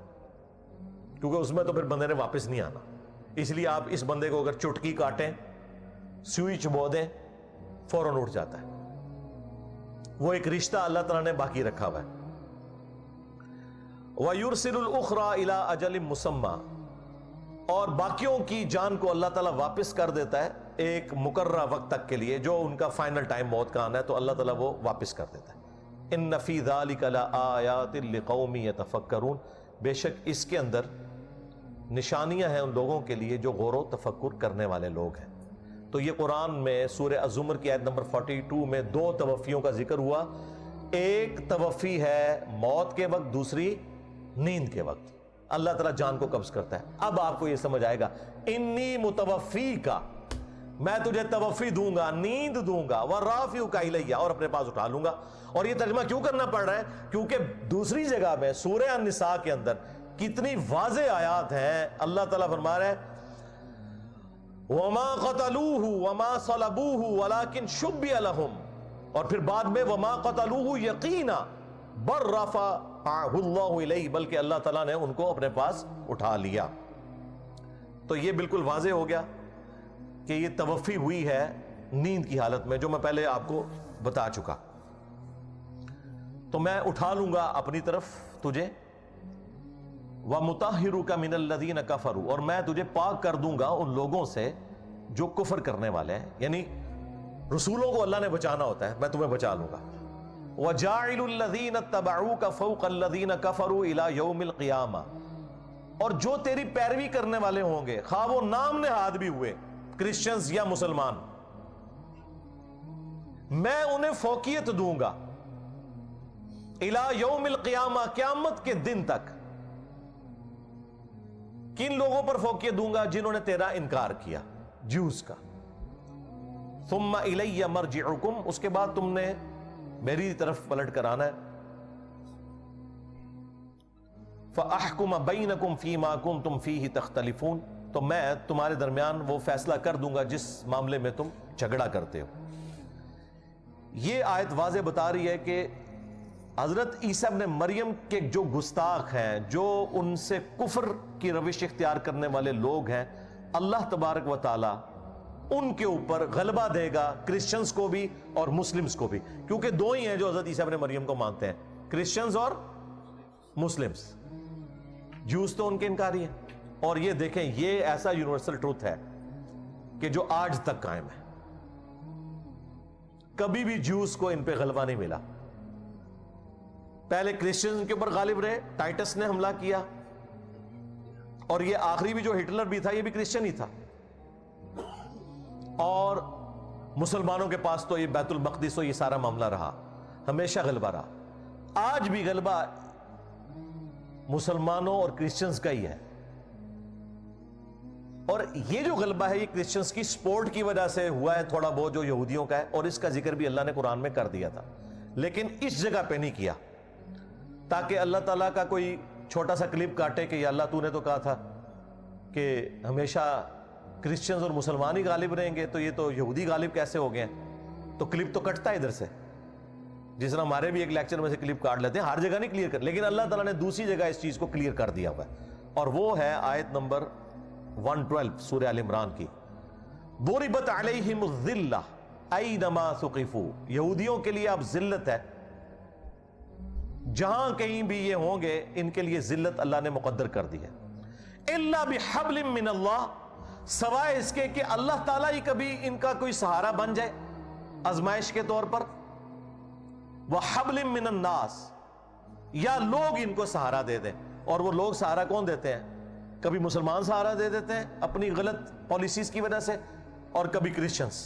کیونکہ اس میں تو پھر بندے نے واپس نہیں آنا. اس لیے آپ اس بندے کو اگر چٹکی کاٹیں، سوئی چبو دیں، فوراً اٹھ جاتا ہے. وہ ایک رشتہ اللہ تعالیٰ نے باقی رکھا ہوا ہے. وَيُرْسِلُ الْأُخْرَى إِلَىٰ أَجَلٍ مُّسَمًّى، اور باقیوں کی جان کو اللہ تعالیٰ واپس کر دیتا ہے ایک مقررہ وقت تک کے لیے، جو ان کا فائنل ٹائم موت کا آنا ہے تو اللہ تعالیٰ وہ واپس کر دیتا ہے. إِنَّ فِي ذَلِكَ لَآيَاتٍ لِقَوْمٍ يَتَفَكَّرُونَ، بے شک اس کے اندر نشانیاں ہیں ان لوگوں کے لیے جو غور و تفکر کرنے والے لوگ ہیں. تو یہ قرآن میں سورہ الزمر کی آیت نمبر 42 میں 2 توفیوں کا ذکر ہوا. ایک توفی ہے موت کے وقت، دوسری نیند کے وقت. اللہ تعالیٰ جان کو قبض کرتا ہے. اب آپ کو یہ سمجھ آئے گا، انی متوفی کا، میں تجھے توفی دوں گا، نیند دوں گا، ورافعک الیہ، اور اپنے پاس اٹھا لوں گا. اور یہ ترجمہ کیوں کرنا پڑ رہا ہے؟ کیونکہ دوسری جگہ میں سورہ النساء کے اندر کتنی واضح آیات ہیں. اللہ تعالیٰ فرما رہا ہے وَمَا قَتَلُوهُ وَمَا صَلَبُوهُ وَلَكِنْ شُبِّهَ لَهُمْ، اور پھر بعد میں وَمَا قَتَلُوهُ يَقِينًا بَلْ رَفَعَهُ اللَّهُ إِلَيْهِ، بلکہ اللہ تعالیٰ نے ان کو اپنے پاس اٹھا لیا. تو یہ بالکل واضح ہو گیا کہ یہ توفی ہوئی ہے نیند کی حالت میں، جو میں پہلے آپ کو بتا چکا. تو میں اٹھا لوں گا اپنی طرف تجھے، وَمُطَهِّرُكَ مِنَ الَّذِينَ كَفَرُوا، اور میں تجھے پاک کر دوں گا ان لوگوں سے جو کفر کرنے والے ہیں. یعنی رسولوں کو اللہ نے بچانا ہوتا ہے، میں تمہیں بچا لوں گا. وَجَاعِلُ الَّذِينَ اتَّبَعُوكَ فَوْقَ الَّذِينَ كَفَرُوا إِلَى يَوْمِ الْقِيَامَةِ، اور جو تیری پیروی کرنے والے ہوں گے، خواہ وہ نام نہاد بھی ہوئے کرسچنز یا مسلمان، میں انہیں فوقیت دوں گا إِلَى يَوْمِ الْقِيَامَةِ، قیامت کے دن تک. کن لوگوں پر فوقیت دوں گا؟ جنہوں نے تیرا انکار کیا، جیوز کا. ثم الی مرجعکم، اس کے بعد تم نے میری طرف پلٹ کر آنا ہے. فاحکم بینکم فیما کنتم فیہ تختلفون، تو میں تمہارے درمیان وہ فیصلہ کر دوں گا جس معاملے میں تم جھگڑا کرتے ہو. یہ آیت واضح بتا رہی ہے کہ حضرت عیسیٰ ابن مریم کے جو گستاخ ہیں، جو ان سے کفر کی روش اختیار کرنے والے لوگ ہیں، اللہ تبارک و تعالی ان کے اوپر غلبہ دے گا، کرسچنز کو بھی اور مسلمز کو بھی. کیونکہ دو ہی ہیں جو حضرت عیسیٰ ابن مریم کو مانتے ہیں، کرسچنز اور مسلمز. جوز تو ان کے انکاری ہیں. اور یہ دیکھیں، یہ ایسا یونیورسل ٹروتھ ہے کہ جو آج تک قائم ہے. کبھی بھی جوز کو ان پہ غلبہ نہیں ملا. پہلے کرسچن کے اوپر غالب رہے، ٹائٹس نے حملہ کیا، اور یہ آخری بھی جو ہٹلر بھی تھا یہ بھی کرسچن ہی تھا. اور مسلمانوں کے پاس تو یہ بیت المقدس و یہ سارا معاملہ رہا، ہمیشہ غلبہ رہا. آج بھی غلبہ مسلمانوں اور کرسچنز کا ہی ہے. اور یہ جو غلبہ ہے یہ کرسچنز کی سپورٹ کی وجہ سے ہوا ہے تھوڑا بہت جو یہودیوں کا ہے، اور اس کا ذکر بھی اللہ نے قرآن میں کر دیا تھا، لیکن اس جگہ پہ نہیں کیا تاکہ اللہ تعالیٰ کا کوئی چھوٹا سا کلپ کاٹے کہ یا اللہ تو نے تو کہا تھا کہ ہمیشہ کرسچنز اور مسلمان ہی غالب رہیں گے، تو یہ تو یہودی غالب کیسے ہو گئے ہیں؟ تو کلپ تو کٹتا ہے ادھر سے، جس طرح ہمارے بھی ایک لیکچر میں سے کلپ کاٹ لیتے ہیں، ہر جگہ نہیں کلیئر کر، لیکن اللہ تعالیٰ نے دوسری جگہ اس چیز کو کلیئر کر دیا ہوا ہے. اور وہ ہے آیت نمبر 112 سورہ آل عمران کی. ضربت علیہم الذلہ اینما ثقفوا، یہودیوں کے لیے اب ذلت ہے، جہاں کہیں بھی یہ ہوں گے ان کے لیے ذلت اللہ نے مقدر کر دی ہے. الا بحبل من اللہ، سوائے اس کے کہ اللہ تعالیٰ ہی کبھی ان کا کوئی سہارا بن جائے آزمائش کے طور پر. وحبل من الناس، یا لوگ ان کو سہارا دے دیں. اور وہ لوگ سہارا کون دیتے ہیں؟ کبھی مسلمان سہارا دے دیتے ہیں اپنی غلط پالیسیز کی وجہ سے، اور کبھی کرسچنز.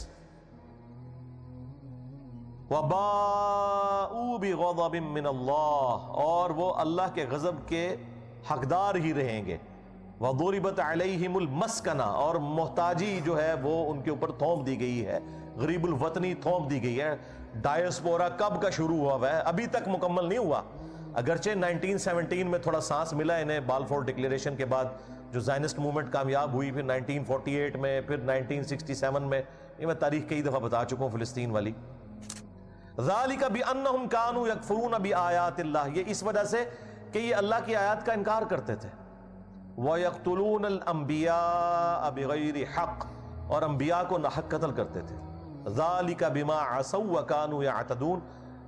وَبَاءُوا بِغَضَبٍ مِّنَ اللَّهِ، اور وہ اللہ کے غضب کے حقدار ہی رہیں گے. وَضُرِبَتْ عَلَيْهِمُ الْمَسْكَنَةُ، اور محتاجی جو ہے وہ ان کے اوپر تھوپ دی گئی ہے، غریب الوطنی تھوپ دی گئی ہے. ڈائسپورا کب کا شروع ہوا ہے؟ ابھی تک مکمل نہیں ہوا. اگرچہ 1917 میں تھوڑا سانس ملا انہیں بالفور ڈکلیریشن کے بعد، جو زائنسٹ موومنٹ کامیاب ہوئی، پھر 1948 میں، پھر 1967 میں. یہ میں تاریخ کئی دفعہ بتا چکا ہوں فلسطین والی. ذَلِكَ بِأَنَّهُمْ كَانُوا يَكْفُرُونَ بِآيَاتِ اللَّهِ، یہ اس وجہ سے کہ یہ اللہ کی آیات کا انکار کرتے تھے. وَيَقْتُلُونَ الْأَنْبِيَاءَ بِغَيْرِ حَقٍّ، اور انبیاء کو ناحق قتل کرتے تھے. ذَلِكَ بِمَا عَصَوْا وَكَانُوا يَعْتَدُونَ،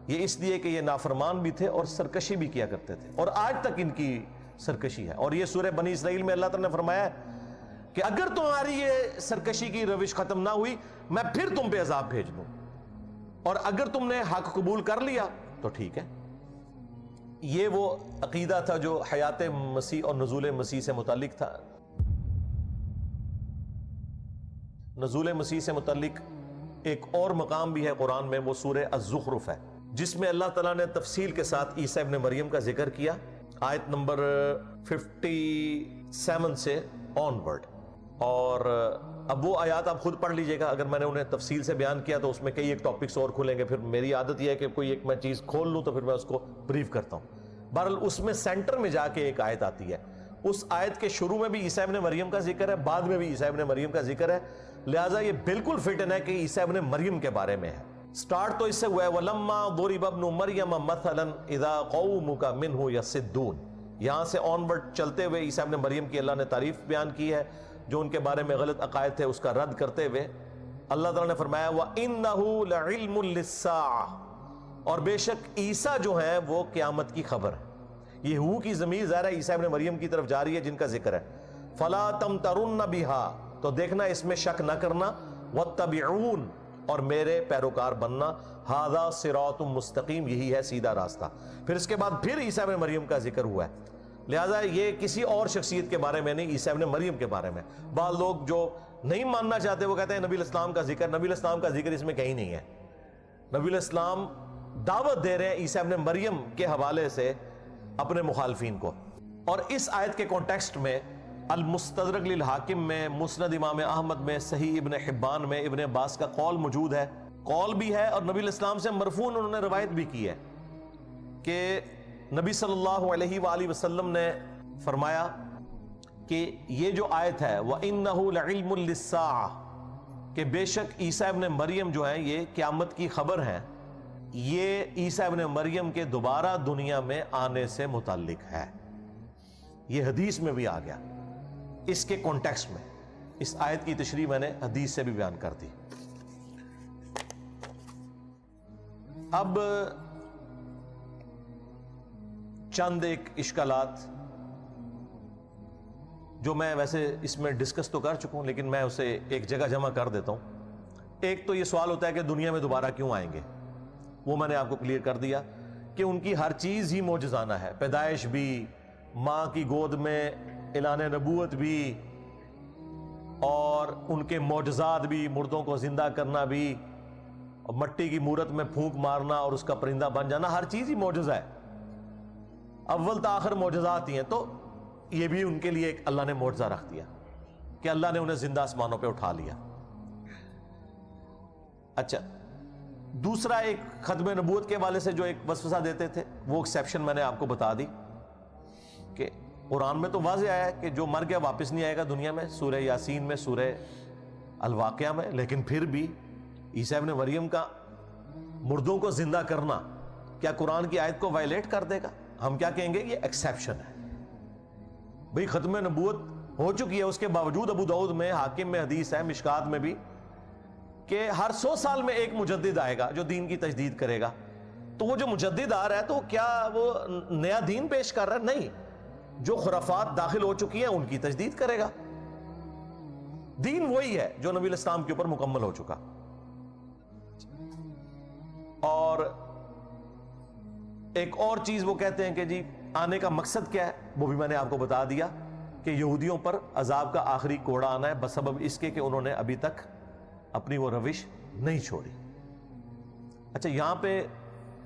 یہ اس لیے کہ یہ نافرمان بھی تھے اور سرکشی بھی کیا کرتے تھے، اور آج تک ان کی سرکشی ہے. اور یہ سورہ بنی اسرائیل میں اللہ تعالیٰ نے فرمایا ہے کہ اگر تمہاری یہ سرکشی کی روش ختم نہ ہوئی، میں پھر تم پہ عذاب بھیج دوں، اور اگر تم نے حق قبول کر لیا تو ٹھیک ہے. یہ وہ عقیدہ تھا جو حیات مسیح اور نزول مسیح سے متعلق تھا. نزول مسیح سے متعلق ایک اور مقام بھی ہے قرآن میں، وہ سورہ الزخرف ہے، جس میں اللہ تعالیٰ نے تفصیل کے ساتھ عیسیٰ ابن مریم کا ذکر کیا، آیت نمبر 57 سے آنورڈ. اور اب وہ آیات آپ خود پڑھ لیجئے گا. اگر میں نے انہیں تفصیل سے بیان کیا تو اس میں کئی ایک ٹاپکس اور کھلیں گے. پھر میری عادت یہ ہے کہ کوئی ایک میں چیز کھول لوں تو پھر میں اس کو بریف کرتا ہوں. بہرحال اس میں سینٹر میں جا کے ایک آیت آتی ہے. اس آیت کے شروع میں بھی عیسیٰ ابن مریم کا ذکر ہے، بعد میں بھی عیسیٰ ابن مریم کا ذکر ہے. لہٰذا یہ بالکل فٹ ان ہے کہ عیسیٰ ابن مریم کے بارے میں ہے. سٹارٹ تو اس سے ہوا ہے وَلَمَّا ضُرِبَ ابْنُ مَرْيَمَ مَثَلًا إِذَا قَوْمُكَ مِنْهُ يَصِدُّونَ. یہاں سے آنورڈ چلتے ہوئے عیسیٰ ابن مریم کی اللہ نے تعریف بیان کی ہے، جو ان کے بارے میں غلط عقائد تھے اس کا رد کرتے ہوئے اللہ تعالیٰ نے فرمایا وَإِنَّهُ لَعِلْمٌ لِلسَّاعَةِ، اور بے شک عیسیٰ جو ہیں وہ قیامت کی خبر ہے. یہ ہو کی ضمیر ظاہر ہے عیسیٰ ابن مریم کی طرف جا رہی ہے جن کا ذکر ہے. فَلَا تَمْتَرُنَّ بِهَا، تو دیکھنا اس میں شک نہ کرنا. وَاتَّبِعُونَ، اور میرے پیروکار بننا. ہَذَا صِرَاطٌ مستقیم، یہی ہے سیدھا راستہ. پھر اس کے بعد پھر عیسیٰ ابن مریم کا ذکر ہوا ہے. لہٰذا یہ کسی اور شخصیت کے بارے میں نہیں، عیسیٰ ابن مریم کے بارے میں. بعض لوگ جو نہیں ماننا چاہتے وہ کہتے ہیں نبی الاسلام کا ذکر. نبی الاسلام کا ذکر اس میں کہیں نہیں ہے. نبی الاسلام دعوت دے رہے ہیں عیسیٰ ابن مریم کے حوالے سے اپنے مخالفین کو. اور اس آیت کے کانٹیکسٹ میں المستدرک للحاکم میں، مسند امام احمد میں، صحیح ابن حبان میں ابن عباس کا قول موجود ہے. قول بھی ہے اور نبی الاسلام سے مرفوع انہوں نے روایت بھی کی ہے کہ نبی صلی اللہ علیہ وآلہ وسلم نے فرمایا کہ یہ جو آیت ہے وَإِنَّهُ لَعِلْمٌ لِلسَّاعَةِ، کہ بے شک عیسیٰ ابن مریم جو ہیں یہ قیامت کی خبر ہیں. یہ عیسیٰ ابن مریم کے دوبارہ دنیا میں آنے سے متعلق ہے. یہ حدیث میں بھی آ گیا اس کے کانٹیکسٹ میں. اس آیت کی تشریح میں نے حدیث سے بھی بیان کر دی. اب چند ایک اشکالات جو میں ویسے اس میں ڈسکس تو کر چکا ہوں لیکن میں اسے ایک جگہ جمع کر دیتا ہوں. ایک تو یہ سوال ہوتا ہے کہ دنیا میں دوبارہ کیوں آئیں گے. وہ میں نے آپ کو کلیئر کر دیا کہ ان کی ہر چیز ہی معجزانہ ہے. پیدائش بھی، ماں کی گود میں اعلان نبوت بھی، اور ان کے معجزات بھی، مردوں کو زندہ کرنا بھی، اور مٹی کی مورت میں پھونک مارنا اور اس کا پرندہ بن جانا، ہر چیز ہی معجزہ ہے. اول تا آخر معجزات ہی ہیں. تو یہ بھی ان کے لیے ایک اللہ نے معجزہ رکھ دیا کہ اللہ نے انہیں زندہ آسمانوں پہ اٹھا لیا. اچھا، دوسرا ایک ختم نبوت کے حوالے سے جو ایک وسوسہ دیتے تھے، وہ ایکسیپشن میں نے آپ کو بتا دی کہ قرآن میں تو واضح آیا ہے کہ جو مر گیا واپس نہیں آئے گا دنیا میں، سورہ یاسین میں، سورہ الواقعہ میں. لیکن پھر بھی عیسیٰ ابن مریم کا مردوں کو زندہ کرنا کیا قرآن کی آیت کو وائلیٹ کر دے گا؟ ہم کیا کہیں گے؟ یہ ایکسیپشن ہے. بھئی ختم نبوت ہو چکی ہے، اس کے باوجود ابو داؤد میں، حاکم میں حدیث ہے، مشکات میں بھی، کہ ہر 100 سال میں ایک مجدد آئے گا جو دین کی تجدید کرے گا. تو وہ جو مجدد آ رہا ہے تو کیا وہ نیا دین پیش کر رہا ہے؟ نہیں. جو خرافات داخل ہو چکی ہیں ان کی تجدید کرے گا. دین وہی ہے جو نبی الاسلام کے اوپر مکمل ہو چکا. اور ایک اور چیز وہ کہتے ہیں کہ جی آنے کا مقصد کیا ہے وہ بھی میں نے آپ کو بتا دیا کہ یہودیوں پر عذاب کا آخری کوڑا آنا ہے بسبب اس کے کہ انہوں نے ابھی تک اپنی وہ روش نہیں چھوڑی۔ اچھا، یہاں پہ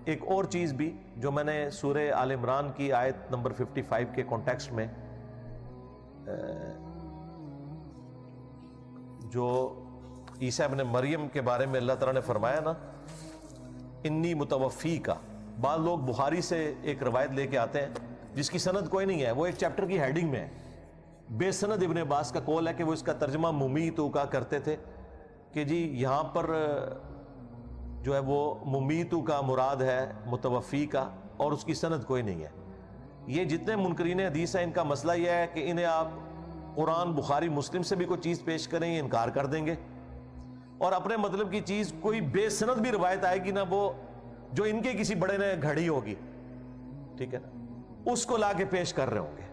ایک اور چیز بھی جو میں نے سورہ آل عمران کی آیت نمبر 55 کے کانٹیکسٹ میں جو عیسیٰ ابن مریم کے بارے میں اللہ تعالیٰ نے فرمایا نا، انی متوفی کا، بعض لوگ بخاری سے ایک روایت لے کے آتے ہیں جس کی سند کوئی نہیں ہے، وہ ایک چیپٹر کی ہیڈنگ میں ہے، بے سند ابن عباس کا قول ہے کہ وہ اس کا ترجمہ ممیتو کا کرتے تھے کہ جی یہاں پر جو ہے وہ ممیتو کا مراد ہے متوفی کا، اور اس کی سند کوئی نہیں ہے۔ یہ جتنے منکرین حدیث ہیں ان کا مسئلہ یہ ہے کہ انہیں آپ قرآن بخاری مسلم سے بھی کوئی چیز پیش کریں یہ انکار کر دیں گے، اور اپنے مطلب کی چیز کوئی بے سند بھی روایت آئے گی نا وہ جو ان کے کسی بڑے نے گھڑی ہوگی، ٹھیک ہے نا، اس کو لا کے پیش کر رہے ہوں گے۔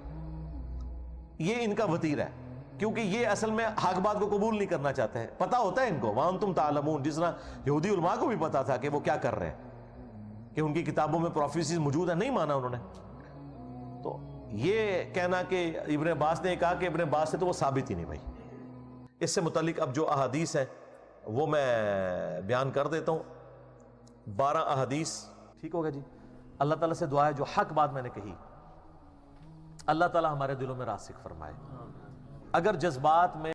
یہ ان کا وتیرہ ہے، کیونکہ یہ اصل میں حق بات کو قبول نہیں کرنا چاہتے ہیں، پتہ ہوتا ہے ان کو، وَأَنْتُمْ تَعْلَمُونَ، جس طرح یہودی علماء کو بھی پتا تھا کہ وہ کیا کر رہے ہیں، کہ ان کی کتابوں میں پروفیسیز موجود ہیں، نہیں مانا انہوں نے۔ تو یہ کہنا کہ ابن عباس نے کہا کہ ابن عباس سے تو وہ ثابت ہی نہیں بھائی۔ اس سے متعلق اب جو احادیث ہیں وہ میں بیان کر دیتا ہوں، 12 احادیث، ٹھیک ہوگا جی۔ اللہ تعالیٰ سے دعا ہے جو حق بات میں نے کہی اللہ تعالیٰ ہمارے دلوں میں راسخ فرمائے۔ اگر جذبات میں